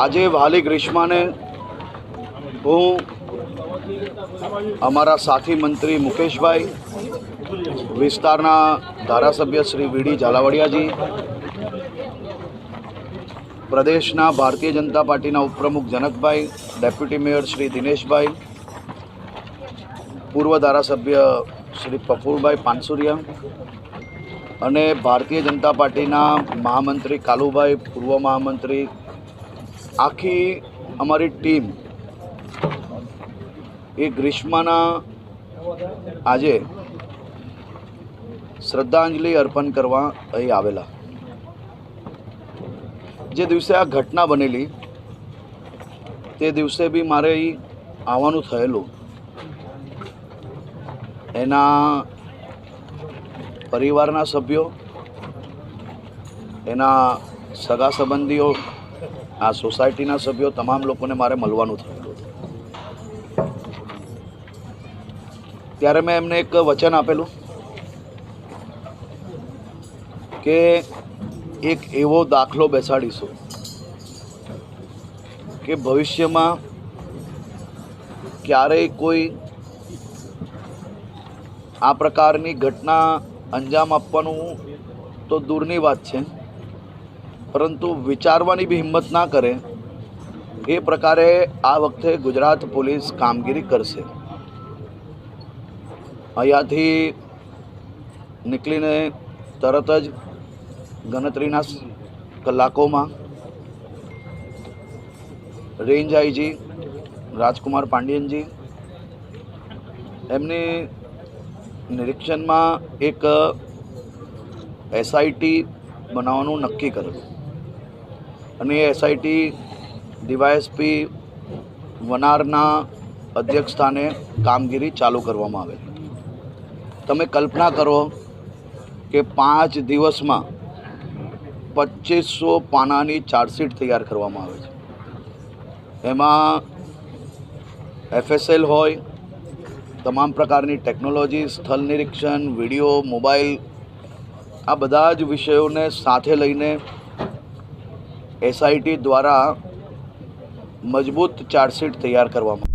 આજે વહાલી ગ્રીષ્માને હું અમારા સાથી મંત્રી મુકેશભાઈ, વિસ્તારના ધારાસભ્ય શ્રી વીડી ઝાલાવાડિયાજી, પ્રદેશના ભારતીય જનતા પાર્ટીના ઉપપ્રમુખ જનકભાઈ, ડેપ્યુટી મેયર શ્રી દિનેશભાઈ, પૂર્વ ધારાસભ્ય શ્રી પ્રફુલભાઈ પાનસુરિયા અને ભારતીય જનતા પાર્ટીના મહામંત્રી કાલુભાઈ, પૂર્વ મહામંત્રી, આખી અમારી ટીમ એ ગ્રીષ્માના આજે શ્રદ્ધાંજલિ અર્પણ કરવા અહીં આવેલા. જે દિવસે આ ઘટના બનેલી તે દિવસે બી મારે અહીં આવવાનું થયેલું. એના પરિવારના સભ્યો, એના સગા સંબંધીઓ, આ સોસાયટીના સભ્યો, તમામ લોકોને મારે મળવાનું થયેલું. ત્યારે મેં એમને એક વચન આપેલું કે એક એવો દાખલો બેસાડીશું કે ભવિષ્યમાં ક્યારેય કોઈ આ પ્રકારની ઘટના અંજામ આપવાનું તો દૂરની વાત છે, પરંતુ વિચારવાની બી હિંમત ના કરે એ પ્રકારે આ વખતે ગુજરાત પોલીસ કામગીરી કરશે. અહીંયાથી નીકળીને તરત જ ગણતરીના કલાકોમાં રેન્જ આઈજી રાજકુમાર પાંડિયનજી એમની નિરીક્ષણમાં એક એસઆઈટી બનાવવાનું નક્કી કર્યું અને એ એસઆઈટી ડીવાયએસપી વનારના અધ્યક્ષ સ્થાને કામગીરી ચાલુ કરવામાં આવેલી. તમે કલ્પના કરો કે 5 દિવસમાં 2500 પાનાની ચાર્જશીટ તૈયાર કરવામાં આવે છે. એમાં FSL હોય, તમામ પ્રકારની ટેકનોલોજી, સ્થળ નિરીક્ષણ, વિડીયો, મોબાઈલ, આ બધા જ વિષયોને સાથે લઈને એસઆઈટી દ્વારા મજબૂત ચાર્જશીટ તૈયાર કરવામાં